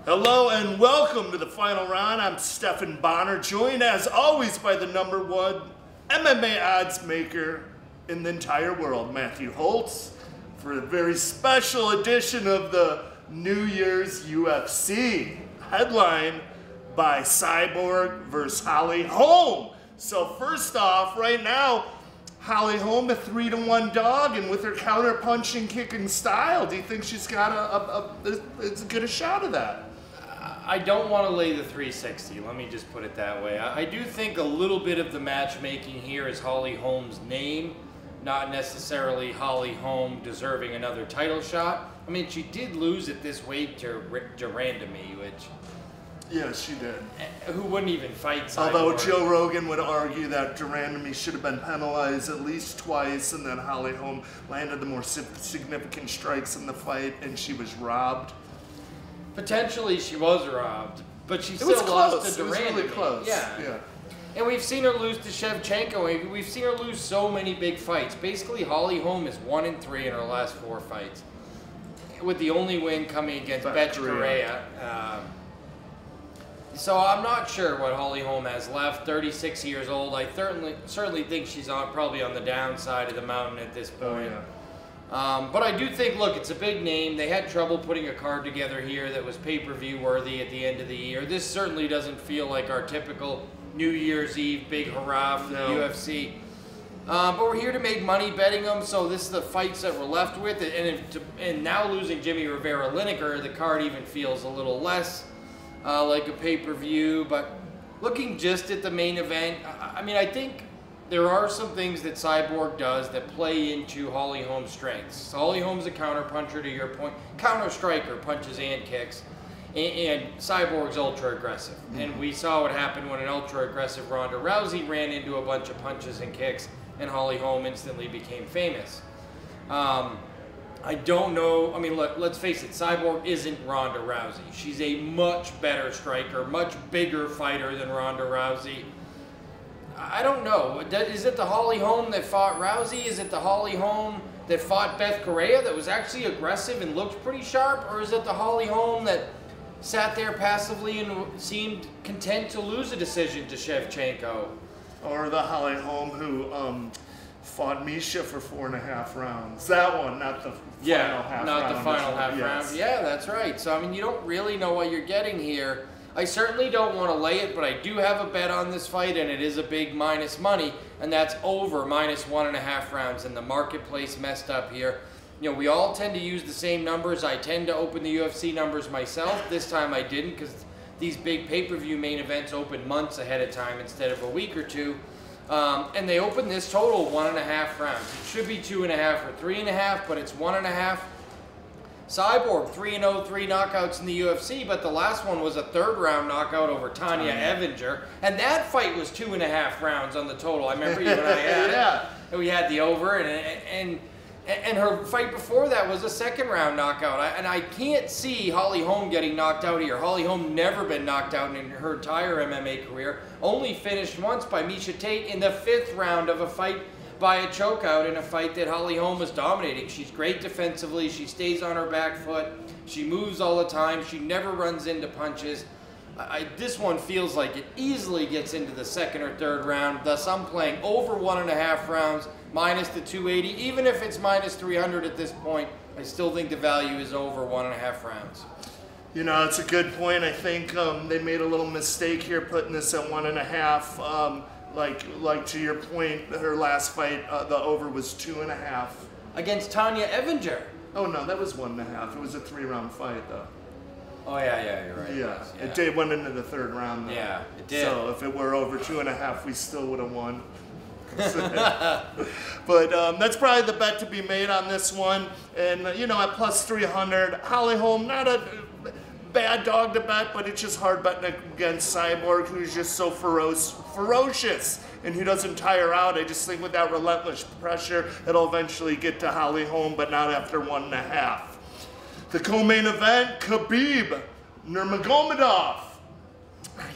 Hello and welcome to the final round. I'm Stephan Bonnar, joined as always by the #1 MMA odds maker in the entire world, Matthew Holt, for a very special edition of the New Year's UFC, headlined by Cyborg versus Holm. So first off, right now, Holm, a 3-1 dog, and with her counter-punching, kicking style, do you think she's got as good a shot of that? I don't want to lay the 360, let me just put it that way. I do think a little bit of the matchmaking here is Holm's name, not necessarily Holm deserving another title shot. I mean, she did lose at this weight to Nurmagomedov, which... Yeah, she did. Who wouldn't even fight Cyborg. Although Joe Rogan would argue that Nurmagomedov should have been penalized at least twice, and then Holm landed the more significant strikes in the fight, and she was robbed. Potentially she was robbed, but she still lost to Nurmagomedov. It was really close. Yeah. And we've seen her lose to Shevchenko. We've seen her lose so many big fights. Basically, Holm is 1-3 in her last 4 fights, with the only win coming against Vettori. So I'm not sure what Holm has left. 36 years old. I certainly think she's probably on the downside of the mountain at this point. Oh, yeah. But I do think, look, it's a big name. They had trouble putting a card together here that was pay-per-view worthy at the end of the year. This certainly doesn't feel like our typical New Year's Eve big hurrah for the UFC. But we're here to make money betting them, so this is the fights that we're left with. And now losing Jimmy Rivera-Lineker, the card even feels a little less like a pay-per-view. But looking just at the main event, I mean, I think there are some things that Cyborg does that play into Holm's strengths. Holm's a counter-puncher, to your point. Counter-striker, punches and kicks. And Cyborg's ultra-aggressive. And we saw what happened when an ultra-aggressive Ronda Rousey ran into a bunch of punches and kicks, and Holm instantly became famous. I don't know. I mean, look, let's face it. Cyborg isn't Ronda Rousey. She's a much better striker, much bigger fighter than Ronda Rousey. I don't know. Is it the Holm that fought Rousey? Is it the Holm that fought Beth Correa that was actually aggressive and looked pretty sharp? Or is it the Holm that sat there passively and seemed content to lose a decision to Shevchenko? Or the Holm who fought Misha for 4.5 rounds. That one, not the final half round. Not the final half round. Yeah, that's right. So, I mean, you don't really know what you're getting here. I certainly don't want to lay it, but I do have a bet on this fight, and it is a big minus money, and that's over -1.5 rounds, and the marketplace messed up here. You know, we all tend to use the same numbers. I tend to open the UFC numbers myself. This time I didn't, because these big pay-per-view main events open months ahead of time instead of a week or two. And they open this total 1.5 rounds. It should be 2.5 or 3.5, but it's 1.5. Cyborg, 3-0, 3 knockouts in the UFC, but the last one was a 3rd round knockout over Tanya Evinger, and that fight was 2.5 rounds on the total. I remember you and I had it, and we had the over, and her fight before that was a 2nd round knockout, and I can't see Holm getting knocked out here. Holm never been knocked out in her entire MMA career, only finished once by Miesha Tate in the 5th round of a fight by a chokeout in a fight that Holm was dominating. She's great defensively. She stays on her back foot. She moves all the time. She never runs into punches. This one feels like it easily gets into the 2nd or 3rd round. Thus, I'm playing over 1.5 rounds, minus the 280. Even if it's minus 300 at this point, I still think the value is over 1.5 rounds. You know, it's a good point. I think they made a little mistake here putting this at 1.5. Like to your point, her last fight, the over was 2.5. Against Tanya Evinger. Oh no, that was 1.5. It was a 3-round fight though. Oh yeah, you're right. Yeah, it did went into the 3rd round though. Yeah, it did. So if it were over 2.5, we still would have won. But that's probably the bet to be made on this one. And you know, at plus 300, Holm, not a bad dog to bet, but it's just hard betting against Cyborg, who's just so ferocious and who doesn't tire out. I just think with that relentless pressure, it'll eventually get to Holm, but not after 1.5. The co-main event, Khabib Nurmagomedov.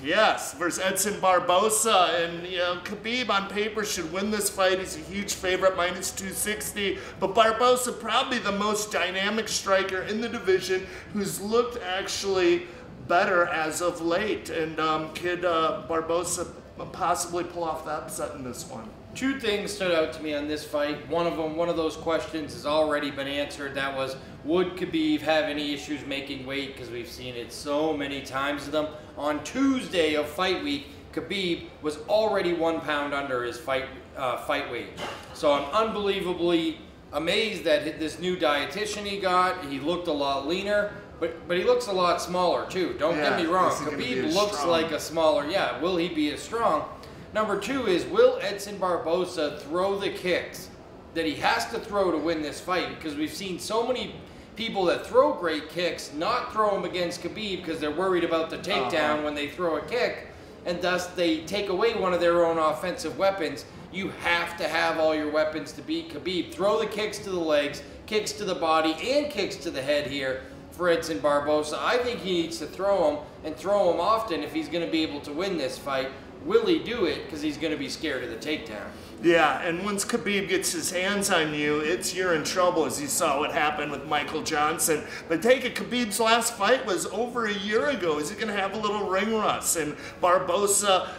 Yes, versus Edson Barboza, and you know, Khabib on paper should win this fight. He's a huge favorite, minus 260, but Barboza probably the most dynamic striker in the division, who's looked actually better as of late. And could Barboza possibly pull off the upset in this one? Two things stood out to me on this fight. One of those questions has already been answered. That was, would Khabib have any issues making weight? Because we've seen it so many times with them. On Tuesday of fight week, Khabib was already 1 pound under his fight weight. So I'm unbelievably amazed that this new dietitian he got, he looked a lot leaner, but he looks a lot smaller too. Don't get me wrong. Khabib looks like a smaller, will he be as strong? Number two is, will Edson Barboza throw the kicks that he has to throw to win this fight? Because we've seen so many people that throw great kicks not throw them against Khabib because they're worried about the takedown when they throw a kick, and thus they take away one of their own offensive weapons. You have to have all your weapons to beat Khabib. Throw the kicks to the legs, kicks to the body, and kicks to the head here for Edson Barboza. I think he needs to throw them, and throw them often if he's going to be able to win this fight. Will he do it? Because he's going to be scared of the takedown. Yeah, and once Khabib gets his hands on you, you're in trouble, as you saw what happened with Michael Johnson. But take it, Khabib's last fight was over a year ago. Is he going to have a little ring rust? And Barboza,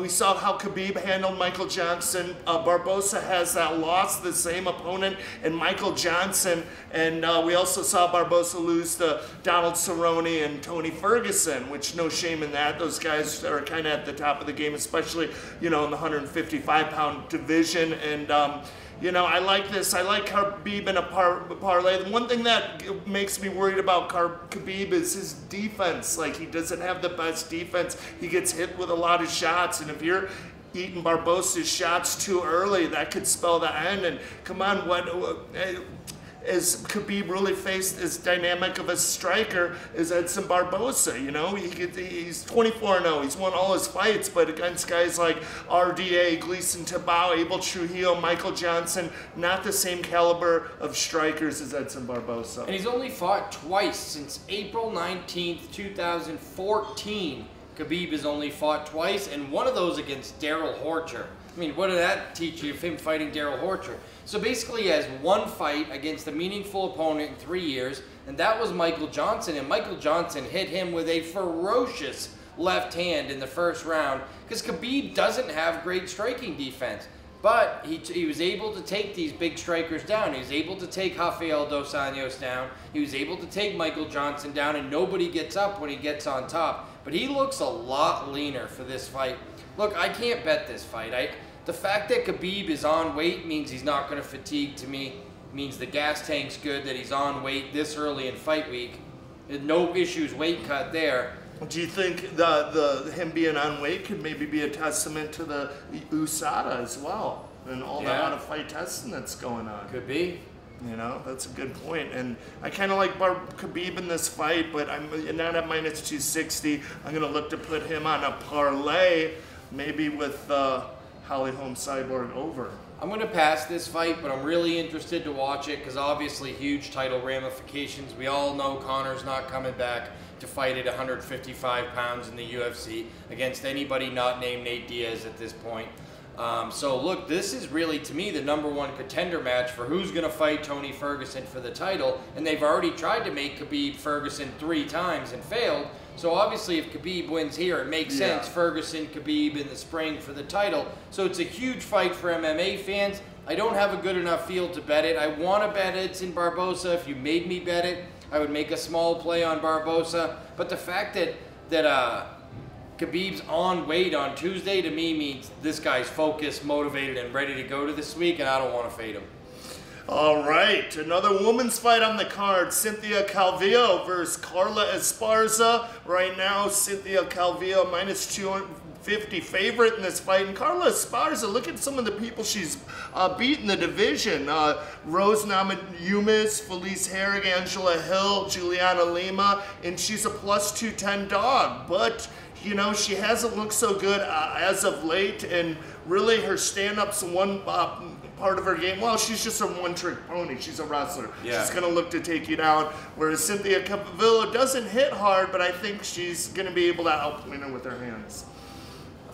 we saw how Khabib handled Michael Johnson. Barboza has that loss, the same opponent, and Michael Johnson. And we also saw Barboza lose to Donald Cerrone and Tony Ferguson, which no shame in that. Those guys are kind of at the top of the game, especially, in the 155-pound division. And, I like this. I like Khabib in a parlay. The one thing that makes me worried about Khabib is his defense. Like, he doesn't have the best defense. He gets hit with a lot of shots, and if you're eating Barboza's shots too early, that could spell the end. And come on, as Khabib really faced as dynamic of a striker as Edson Barboza. He's 24-0. He's won all his fights, but against guys like RDA, Gleison Tibau, Abel Trujillo, Michael Johnson, not the same caliber of strikers as Edson Barboza. And he's only fought twice since April 19th, 2014. Khabib has only fought twice, and one of those against Daryl Horcher. I mean, what did that teach you of him fighting Daryl Horcher? So basically he has one fight against a meaningful opponent in 3 years, and that was Michael Johnson. And Michael Johnson hit him with a ferocious left hand in the first round, because Khabib doesn't have great striking defense. But he was able to take these big strikers down. He was able to take Rafael dos Anjos down. He was able to take Michael Johnson down, and nobody gets up when he gets on top. But he looks a lot leaner for this fight. Look, I can't bet this fight. The fact that Khabib is on weight means he's not going to fatigue to me. It means the gas tank's good that he's on weight this early in fight week. No issues weight cut there. Do you think him being on weight could maybe be a testament to the USADA as well? And all the out-of-fight testing that's going on? Could be. That's a good point. And I kind of like Khabib in this fight, but I'm not at minus 260. I'm going to look to put him on a parlay, maybe with Holm Cyborg over. I'm going to pass this fight, but I'm really interested to watch it because obviously huge title ramifications. We all know Conor's not coming back to fight at 155 pounds in the UFC against anybody not named Nate Diaz at this point. So look, this is really, to me, the #1 contender match for who's going to fight Tony Ferguson for the title. And they've already tried to make Khabib Ferguson 3 times and failed. So obviously if Khabib wins here, it makes sense. Ferguson, Khabib in the spring for the title. So it's a huge fight for MMA fans. I don't have a good enough field to bet it. I want to bet Edson Barboza. If you made me bet it, I would make a small play on Barboza. But the fact that Khabib's on weight on Tuesday to me means this guy's focused, motivated, and ready to go to this week, and I don't want to fade him. All right, another women's fight on the card. Cynthia Calvillo versus Carla Esparza. Right now, Cynthia Calvillo minus 250 favorite in this fight. And Carla Esparza, look at some of the people she's beat in the division. Rose Namajunas, Felice Herrig, Angela Hill, Juliana Lima, and she's a plus 210 dog. But she hasn't looked so good as of late, and really her stand-up's one part of her game. Well, she's just a one-trick pony. She's a wrestler. Yeah. She's going to look to take you down, whereas Cynthia Calvillo doesn't hit hard, but I think she's going to be able to outwin her with her hands.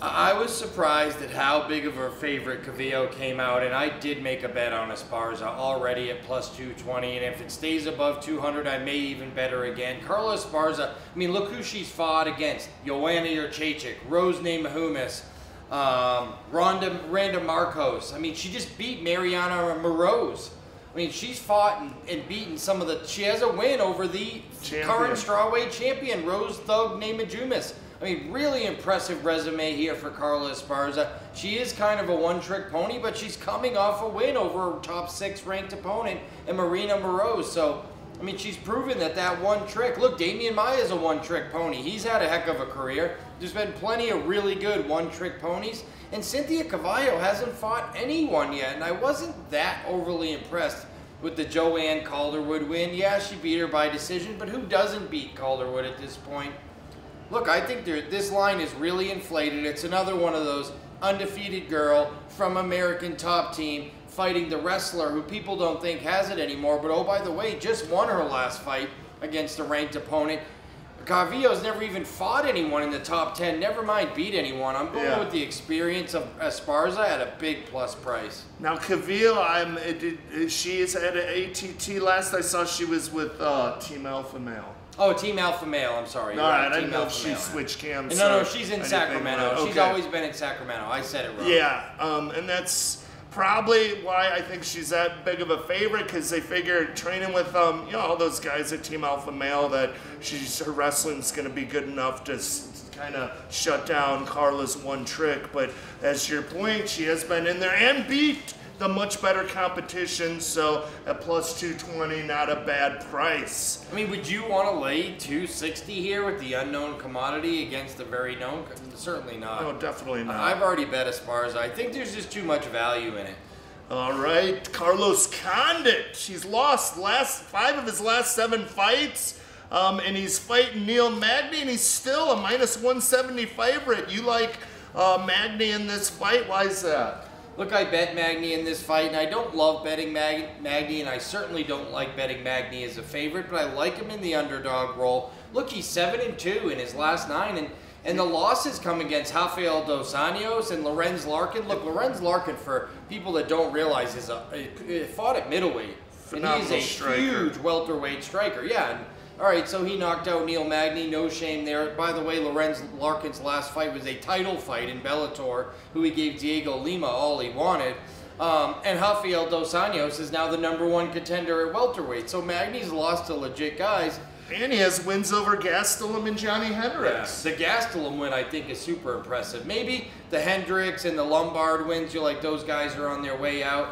I was surprised at how big of a favorite Calvillo came out, and I did make a bet on Esparza already at plus 220, and if it stays above 200, I may even bet her again. Carla Esparza, I mean, look who she's fought against. Joanna Jędrzejczyk, Rose Namajunas, Randa Marcos. I mean, she just beat Mariana Moroz. I mean, she's fought and beaten some of the... She has a win over the current strawweight champion, Rose Thug Namajunas. I mean, really impressive resume here for Carla Esparza. She is kind of a one-trick pony, but she's coming off a win over her top 6 ranked opponent, and Marina Moroz. So, I mean, she's proven that one trick. Look, Damian Maia's a one-trick pony. He's had a heck of a career. There's been plenty of really good one-trick ponies. And Cynthia Calvillo hasn't fought anyone yet, and I wasn't that overly impressed with the Joanne Calderwood win. Yeah, she beat her by decision, but who doesn't beat Calderwood at this point? Look, I think this line is really inflated. It's another one of those undefeated girl from American Top Team fighting the wrestler who people don't think has it anymore, but oh, by the way, just won her last fight against a ranked opponent. Calvillo's never even fought anyone in the top 10, never mind beat anyone. I'm going with the experience of Esparza at a big plus price. Now, Calvillo, she is at an ATT. Last I saw, she was with Team Alpha Male. Oh, Team Alpha Male, I'm sorry. All right, I didn't know if she switched cams. No, she's in Sacramento. Okay. She's always been in Sacramento. I said it wrong. Yeah, and that's probably why I think she's that big of a favorite, because they figure training with all those guys at Team Alpha Male that her wrestling's going to be good enough to kind of shut down Carla's one trick. But as your point, she has been in there and beat the much better competition, so at plus 220, not a bad price. I mean, would you want to lay 260 here with the unknown commodity against the very known? Certainly not. No, definitely not. I've already bet Esparza. I think there's just too much value in it. All right, Carlos Condit. He's lost 5 of his last 7 fights, and he's fighting Neil Magny, and he's still a minus 170 favorite. You like Magny in this fight? Why is that? Look, I bet Magny in this fight, and I don't love betting Magny, and I certainly don't like betting Magny as a favorite, but I like him in the underdog role. Look, he's 7-2 in his last 9, and the losses come against Rafael Dos Anjos and Lorenz Larkin. Look, Lorenz Larkin, for people that don't realize, fought at middleweight. Phenomenal and he's a huge welterweight striker. Yeah. All right, so he knocked out Neil Magny, no shame there. By the way, Lorenz Larkin's last fight was a title fight in Bellator, who he gave Diego Lima all he wanted. And Rafael Dos Anjos is now the #1 contender at welterweight. So Magny's lost to legit guys. And he has wins over Gastelum and Johnny Hendricks. Yeah, the Gastelum win, I think, is super impressive. Maybe the Hendricks and the Lombard wins, you're like, those guys are on their way out.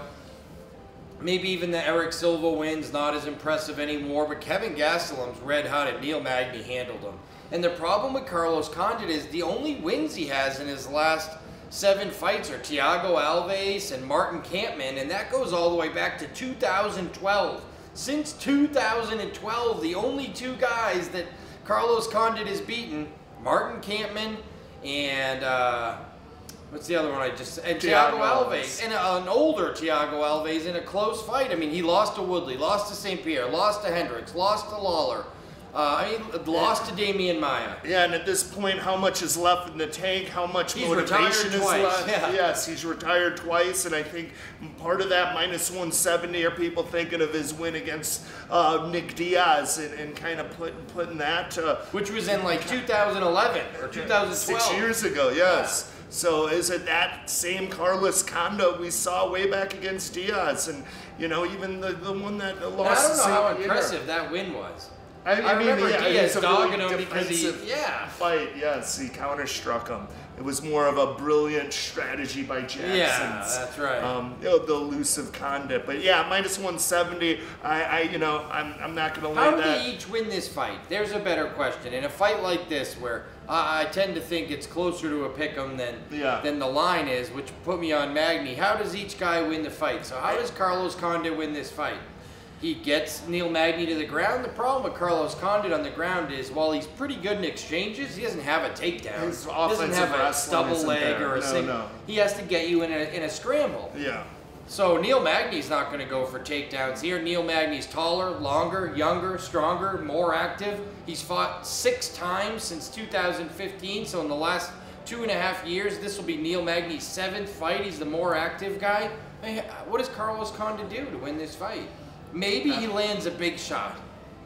Maybe even the Eric Silva win's not as impressive anymore, but Kevin Gastelum's red-hot and Neil Magny handled him. And the problem with Carlos Condit is the only wins he has in his last 7 fights are Thiago Alves and Martin Kampmann, and that goes all the way back to 2012. Since 2012, the only 2 guys that Carlos Condit has beaten, Martin Kampmann and what's the other one and Thiago Alves. And an older Thiago Alves in a close fight. I mean, he lost to Woodley, lost to St. Pierre, lost to Hendricks, lost to Lawler. Lost to Damian Maia. Yeah, and at this point, how much is left in the tank? How much motivation is left? Yeah. Yes, he's retired twice, and I think part of that minus 170 are people thinking of his win against Nick Diaz and kind of putting that. Which was in like 2011 or 2012. 6 years ago, yes. Yeah. So is it that same Carlos Condit we saw way back against Diaz? And, even the one that lost. I don't know how impressive that win was. I mean, remember Diaz dogging really him because he, fight. Yes, he counter-struck him. It was more of a brilliant strategy by Jackson. Yeah, that's right. The elusive Condit. But yeah, minus 170. I'm not going to lay that. How do they each win this fight? There's a better question. In a fight like this, where I tend to think it's closer to a pick'em than the line is, which put me on Magny. How does each guy win the fight? So how does Carlos Condit win this fight? He gets Neil Magny to the ground. The problem with Carlos Condit on the ground is, while he's pretty good in exchanges, he doesn't have a takedown. His he doesn't have a double leg or a single. No. He has to get you in a scramble. Yeah. So Neil Magny's not going to go for takedowns here. Neil Magny's taller, longer, younger, stronger, more active. He's fought 6 times since 2015. So in the last 2.5 years. This will be Neil Magny's 7th fight. He's the more active guy. What does Carlos Condit do to win this fight? Maybe he lands a big shot.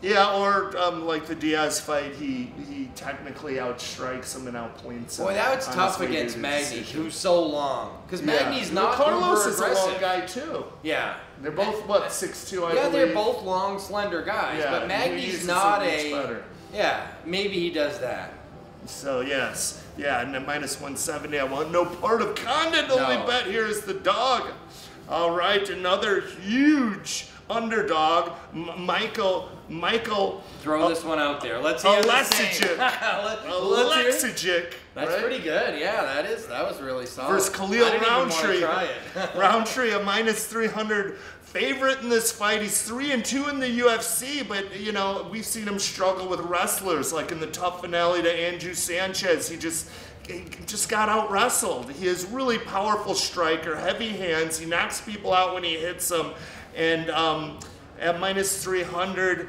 Yeah, or like the Diaz fight, he technically outstrikes him and outpoints him. Boy, that was tough against Magny, who's so long. Because Magny's not Carlos uber is aggressive. a long guy too. Yeah. They're both, what, 6'2", I believe? Yeah, they're both long, slender guys. Yeah, but Magny's not a... better. Yeah, maybe he does that. So, yes. Yeah, and then -170. I want no part of Condit. The only bet here is the dog. All right, another huge underdog, Michael. Throw this one out there. Let's hear Oleksiejczuk. Oleksiejczuk. That's right? Pretty good. Yeah, that was really solid. Versus Khalil Roundtree. Try it. Roundtree, a -300 favorite in this fight. He's 3-2 in the UFC, but you know we've seen him struggle with wrestlers, like in the tough finale to Andrew Sanchez. He just got out wrestled. He is really powerful striker, heavy hands. He knocks people out when he hits them. And at -300,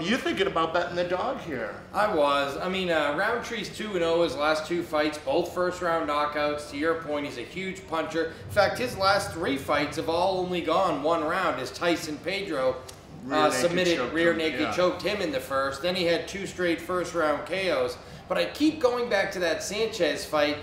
you thinking about betting the dog here? I was. I mean, Roundtree's 2-0 his last 2 fights, both first-round knockouts. To your point, he's a huge puncher. In fact, his last 3 fights have all only gone 1 round, as Tyson Pedro rear naked choked him in the first. Then he had 2 straight first-round KOs. But I keep going back to that Sanchez fight,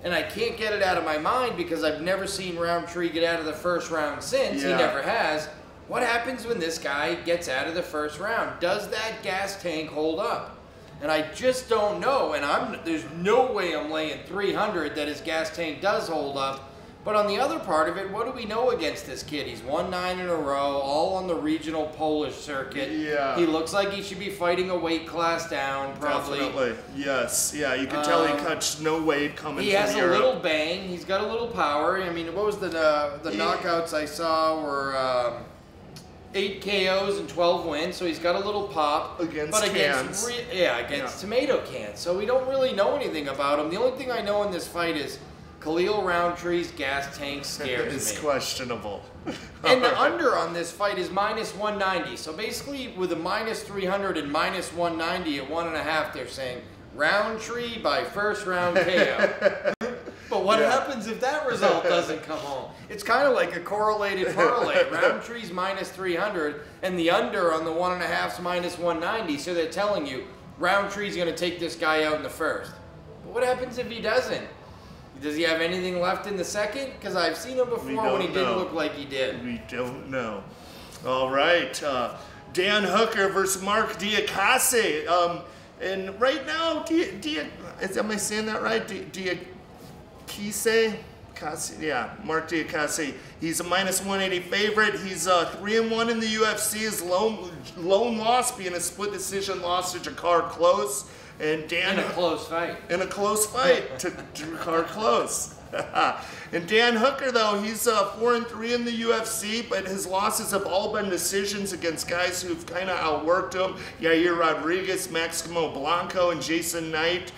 and I can't get it out of my mind because I've never seen Roundtree get out of the first round since. He never has. What happens when this guy gets out of the first round? Does that gas tank hold up? And I just don't know, and there's no way I'm laying 300 that his gas tank does hold up. But on the other part of it, what do we know against this kid? He's won 9 in a row, all on the regional Polish circuit. Yeah. He looks like he should be fighting a weight class down, probably. Definitely. Yes. Yeah, you can tell he cuts no weight coming from Europe. He has a little bang. He's got a little power. I mean, what was the knockouts I saw were 8 KOs and 12 wins, so he's got a little pop. Against tomato cans. So we don't really know anything about him. The only thing I know in this fight is Khalil Roundtree's gas tank scares me. It's questionable. And the under on this fight is -190. So basically, with a -300 and -190 at 1.5, they're saying Roundtree by first round KO. But what happens if that result doesn't come home? It's kind of like a correlated parlay. Roundtree's -300 and the under on the 1.5's -190. So they're telling you Roundtree's going to take this guy out in the first. But what happens if he doesn't? Does he have anything left in the second? Because I've seen him before when he didn't look like he did. We don't know. All right. Dan Hooker versus Mark Diakese. And right now, am I saying that right? Diakese? Yeah, Mark Diakese. He's a -180 favorite. He's 3-1 in the UFC. His lone loss being a split decision loss to Jakar Close. And Dan, in a close fight. In a close fight to Jakar Close. And Dan Hooker, though, he's 4-3 in the UFC, but his losses have all been decisions against guys who've kind of outworked him. Yair Rodriguez, Maximo Blanco, and Jason Knight.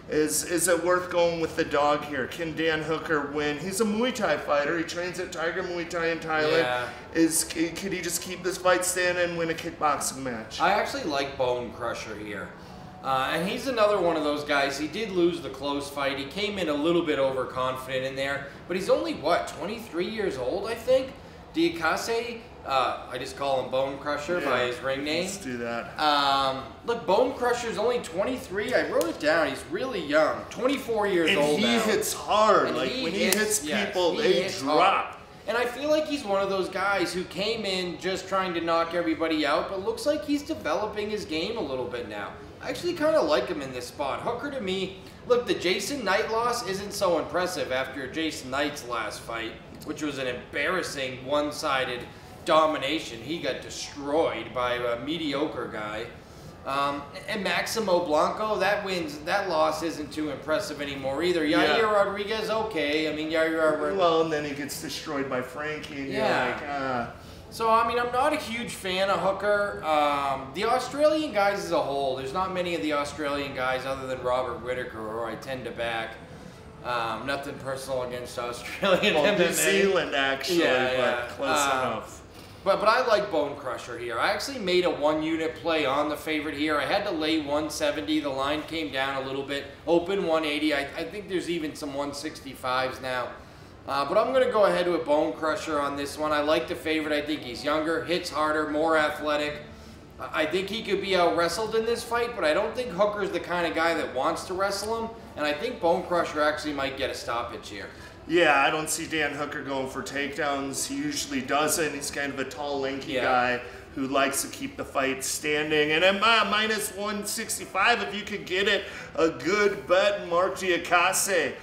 Is it worth going with the dog here? Can Dan Hooker win? He's a Muay Thai fighter. He trains at Tiger Muay Thai in Thailand. Yeah. Could he just keep this fight standing and win a kickboxing match? I actually like Bone Crusher here. And he's another one of those guys. He did lose the close fight. He came in a little bit overconfident in there. But he's only, 23 years old, I think? Diakese, I just call him Bone Crusher by his ring name. Let's do that. Look, Bone Crusher's only 23. I wrote it down. He's really young. 24 years old now. And he hits hard. When he hits people, they drop. And I feel like he's one of those guys who came in just trying to knock everybody out, but looks like he's developing his game a little bit now. I actually kind of like him in this spot. Hooker, to me, look, the Jason Knight loss isn't so impressive after Jason Knight's last fight, which was an embarrassing one-sided domination. He got destroyed by a mediocre guy. And Maximo Blanco, that loss isn't too impressive anymore either. Yair Rodriguez, okay. I mean, Yair Rodriguez. Well, and then he gets destroyed by Frankie, and you're like, So, I mean, I'm not a huge fan of Hooker. The Australian guys as a whole, there's not many of the Australian guys other than Robert Whittaker, who I tend to back. Nothing personal against Australian MMA. New Zealand, actually, but close enough. But I like Bone Crusher here. I actually made a 1-unit play on the favorite here. I had to lay 170. The line came down a little bit. Open 180. I think there's even some 165s now. But I'm going to go ahead with Bone Crusher on this one. I like the favorite. I think he's younger, hits harder, more athletic. I think he could be out-wrestled in this fight, but I don't think Hooker's the kind of guy that wants to wrestle him. And I think Bone Crusher actually might get a stoppage here. Yeah, I don't see Dan Hooker going for takedowns. He usually doesn't. He's kind of a tall, lanky guy who likes to keep the fight standing. And at minus 165, if you could get it, a good bet, Mark Diakese.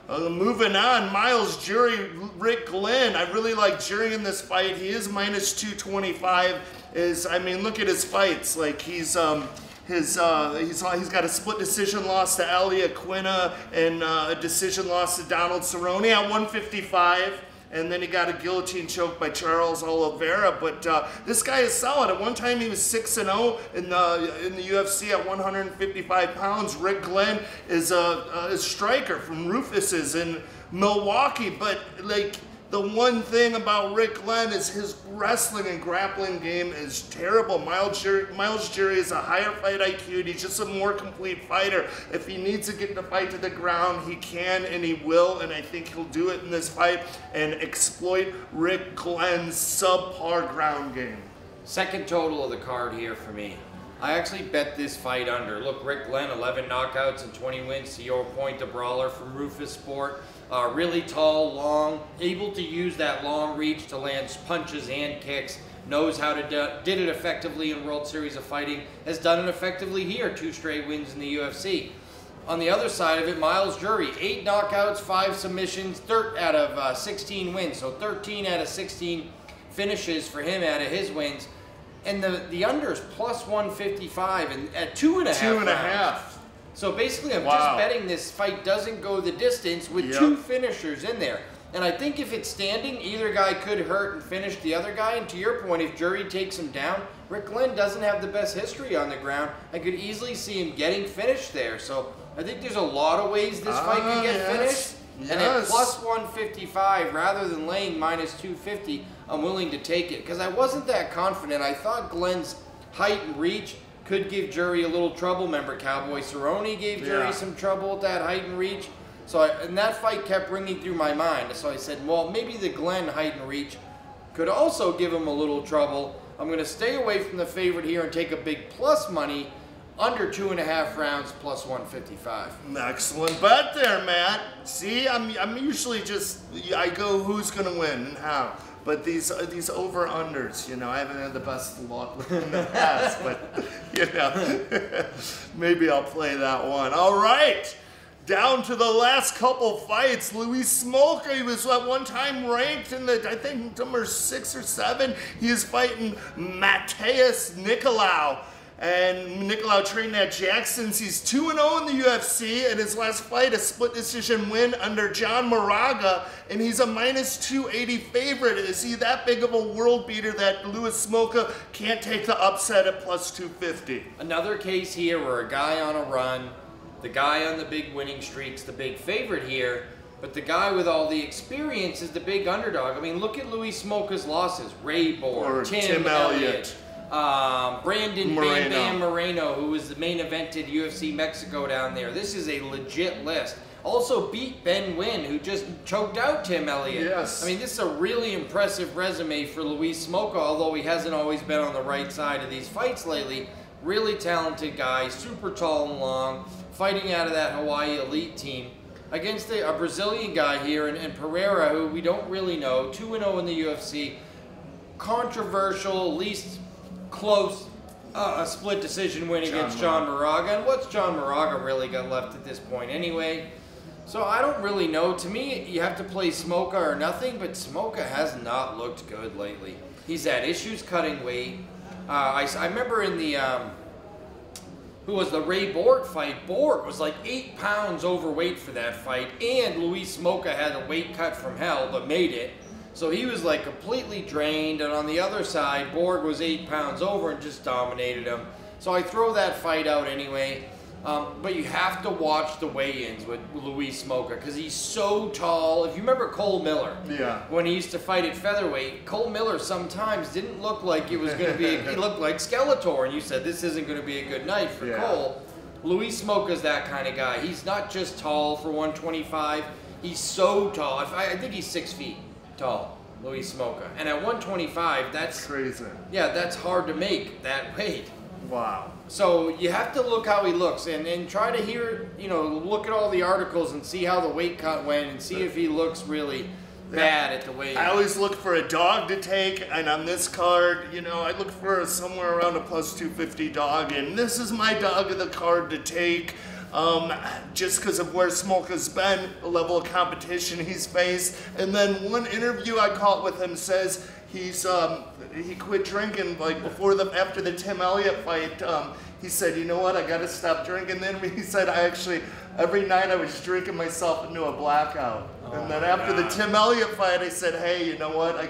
Moving on, Miles Jury, Rick Glenn. I really like Jury in this fight. He is minus 225. I mean, look at his fights. Like he's got a split decision loss to Elliot Quina and a decision loss to Donald Cerrone at 155. And then he got a guillotine choke by Charles Oliveira. But this guy is solid. At one time, he was 6-0 in the UFC at 155 pounds. Rick Glenn is a striker from Rufus's in Milwaukee. But like, the one thing about Rick Glenn is his wrestling and grappling game is terrible. Miles Jury is a higher fight IQ, and he's just a more complete fighter. If he needs to get the fight to the ground, he can and he will, and I think he'll do it in this fight and exploit Rick Glenn's subpar ground game. Second total of the card here for me. I actually bet this fight under. Look, Rick Glenn, 11 knockouts and 20 wins. To your point, the brawler from Rufus Sport. Really tall, long, able to use that long reach to land punches and kicks. Knows how to did it effectively in World Series of Fighting. Has done it effectively here. 2 straight wins in the UFC. On the other side of it, Miles Jury, 8 knockouts, 5 submissions, out of 16 wins. So 13 out of 16 finishes for him out of his wins. And the under is plus 155 and at 2.5 rounds. So basically, I'm just betting this fight doesn't go the distance with 2 finishers in there. And I think if it's standing, either guy could hurt and finish the other guy. And to your point, if Jury takes him down, Rick Glenn doesn't have the best history on the ground. I could easily see him getting finished there. So I think there's a lot of ways this fight could get finished. And at plus 155, rather than laying minus 250, I'm willing to take it. Because I wasn't that confident. I thought Glenn's height and reach could give Jury a little trouble. Remember, Cowboy Cerrone gave Jury some trouble with that height and reach. So and that fight kept ringing through my mind. So I said, well, maybe the Glenn height and reach could also give him a little trouble. I'm going to stay away from the favorite here and take a big plus money. Under 2.5 rounds, plus 155. Excellent bet there, Matt. See, I'm usually I go who's going to win and how. But these over-unders, you know, I haven't had the best luck with them in the past, but, you know, maybe I'll play that one. All right, down to the last couple fights. Luis Smolka, he was at one time ranked in the, I think, number 6 or 7. He is fighting Mateus Nicolau. And Nicolau trained at Jackson's. He's 2-0 in the UFC, and his last fight, a split decision win under John Moraga, and he's a minus 280 favorite. Is he that big of a world beater that Luis Smolka can't take the upset at plus 250? Another case here where a guy on a run, the guy on the big winning streaks, the big favorite here, but the guy with all the experience is the big underdog. I mean, look at Luis Smolka's losses. Ray Borg, Tim Elliott. Brandon Bam Bam Moreno, who was the main evented UFC Mexico down there. This is a legit list. Also beat Ben Nguyen, who just choked out Tim Elliott. Yes. I mean, this is a really impressive resume for Luis Smolka, although he hasn't always been on the right side of these fights lately. Really talented guy, super tall and long, fighting out of that Hawaii elite team. Against a Brazilian guy here, and Pereira, who we don't really know, 2-0 in the UFC. Controversial, least close, a split decision win against John Moraga. And what's John Moraga really got left at this point anyway? So I don't really know. To me, you have to play Smolka or nothing, but Smolka has not looked good lately. He's had issues cutting weight. I remember in the, who was the Ray Borg fight, Borg was like 8 pounds overweight for that fight, and Luis Smolka had a weight cut from hell, but made it. So he was like completely drained, and on the other side, Borg was 8 pounds over and just dominated him. So I throw that fight out anyway. But you have to watch the weigh-ins with Luis Smolka because he's so tall. If you remember Cole Miller, when he used to fight at featherweight, Cole Miller sometimes didn't look like it was going to be, he looked like Skeletor, and you said this isn't going to be a good night for Cole. Luis Smolka's that kind of guy. He's not just tall for 125, he's so tall. I think he's 6 feet tall, Luis Smolka. And at 125, that's crazy. Yeah, that's hard to make that weight. Wow. So you have to look how he looks and try to hear, look at all the articles and see how the weight cut went and see if he looks really bad at the weight. I always look for a dog to take, and on this card, I look for somewhere around a plus 250 dog, and this is my dog of the card to take. Just because of where Smolka's been, the level of competition he's faced, and then one interview I caught with him says he quit drinking after the Tim Elliott fight. He said, you know what, I gotta stop drinking. Then he said, every night I was drinking myself into a blackout. And then after the Tim Elliott fight, I said, hey, you know what, I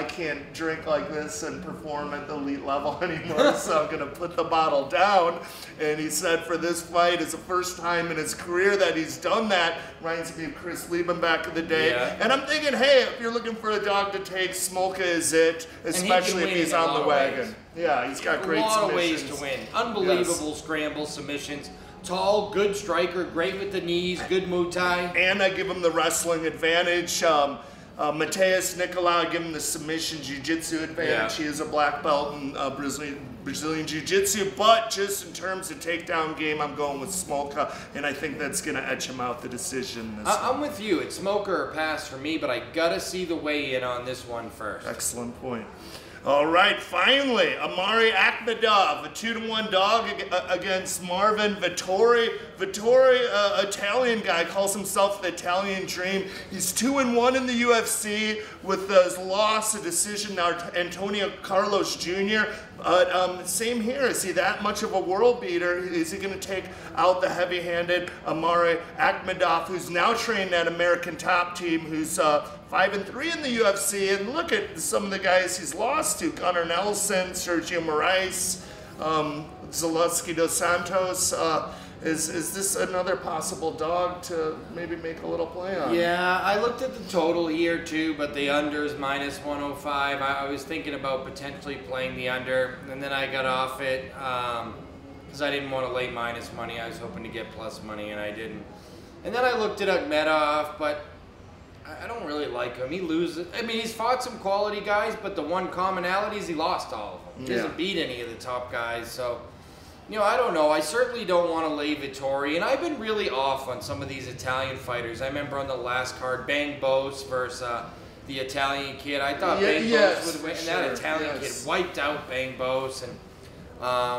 can't drink like this and perform at the elite level anymore, so I'm gonna put the bottle down. And he said for this fight, it's the first time in his career that he's done that. Reminds me of Chris Lieben back in the day. Yeah. And I'm thinking, hey, if you're looking for a dog to take, Smolka is it, especially if he's on the wagon. Yeah, he's got great submissions. A lot of ways to win. Unbelievable scramble submissions. Tall, good striker, great with the knees, good Muay Thai. And I give him the wrestling advantage. Mateus Nicolau, give him the submission jiu-jitsu advantage. He is a black belt in Brazilian jiu-jitsu, but just in terms of takedown game, I'm going with Smolka, and I think that's going to etch him out the decision. I'm with you. It's Smolka or pass for me, but I got to see the weigh-in on this one first. Excellent point. All right, finally, Amari Akhmedov, a 2-1 dog against Marvin Vettori. Vettori, Italian guy, calls himself the Italian Dream. He's 2-1 in the UFC with his loss, a decision now to Antonio Carlos Jr. Same here. Is he that much of a world beater? Is he going to take out the heavy-handed Amari Akhmedov, who's now trained at American Top Team, who's 5-3 in the UFC? And look at some of the guys he's lost to: Gunnar Nelson, Sergio Moraes, Zaleski dos Santos. Is this another possible dog to maybe make a little play on? Yeah, I looked at the total here too, but the under is minus 105. I was thinking about potentially playing the under, and then I got off it because I didn't want to lay minus money. I was hoping to get plus money, and I didn't. And then I looked at Akhmedov, but I don't really like him. He loses. I mean, he's fought some quality guys, but the one commonality is he lost all of them. He doesn't beat any of the top guys, so... I don't know. I certainly don't want to lay Vettori, and I've been really off on some of these Italian fighters. I remember on the last card, Bang Bose versus the Italian kid. I thought Bang Bose would win, and that Italian kid wiped out Bang Bose. And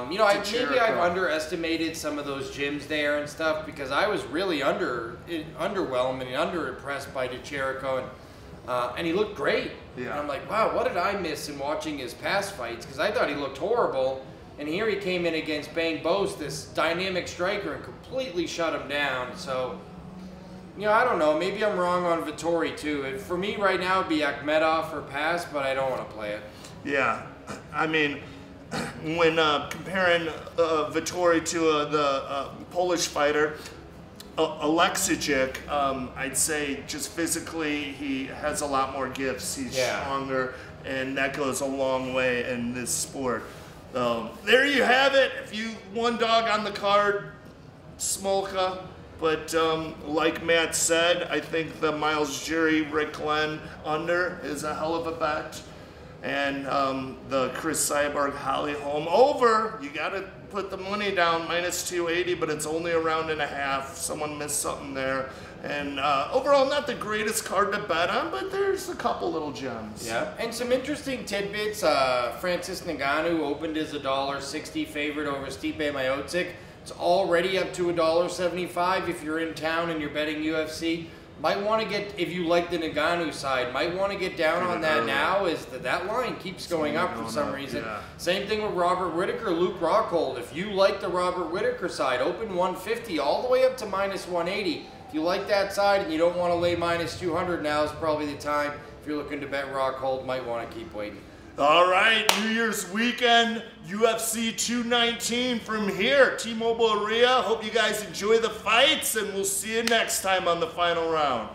maybe I've underestimated some of those gyms there and stuff because I was really underwhelmed and under-impressed by Diakese, and he looked great. Yeah. And I'm like, wow, what did I miss in watching his past fights? Because I thought he looked horrible. And here he came in against Bang Bose, this dynamic striker, and completely shut him down. So, I don't know. Maybe I'm wrong on Vettori, too. For me right now, it'd be Akhmedov or pass, but I don't want to play it. Yeah. I mean, when comparing Vettori to the Polish fighter, Oleksiejczuk, I'd say just physically he has a lot more gifts. He's stronger, and that goes a long way in this sport. There you have it. If you one dog on the card, Smolka. But like Matt said, I think the Miles Jury, Rick Glenn under is a hell of a bet. And the Chris Cyborg, Holly Holm over. You got to put the money down, minus 280, but it's only a round and a half. Someone missed something there. And overall, not the greatest card to bet on, but there's a couple little gems. Yeah, and some interesting tidbits. Francis Ngannou opened as $1.60 favorite over Stipe Miocic. It's already up to $1.75 if you're in town and you're betting UFC. Might want to get, if you like the Ngannou side, might want to get down on that now, is that line keeps going up for some reason. Yeah. Same thing with Robert Whittaker, Luke Rockhold. If you like the Robert Whittaker side, open 150 all the way up to minus 180. If you like that side and you don't want to lay minus 200, now is probably the time. If you're looking to bet Rockhold, might want to keep waiting. All right, New Year's weekend, UFC 219 from here, T-Mobile Arena. Hope you guys enjoy the fights, and we'll see you next time on the final round.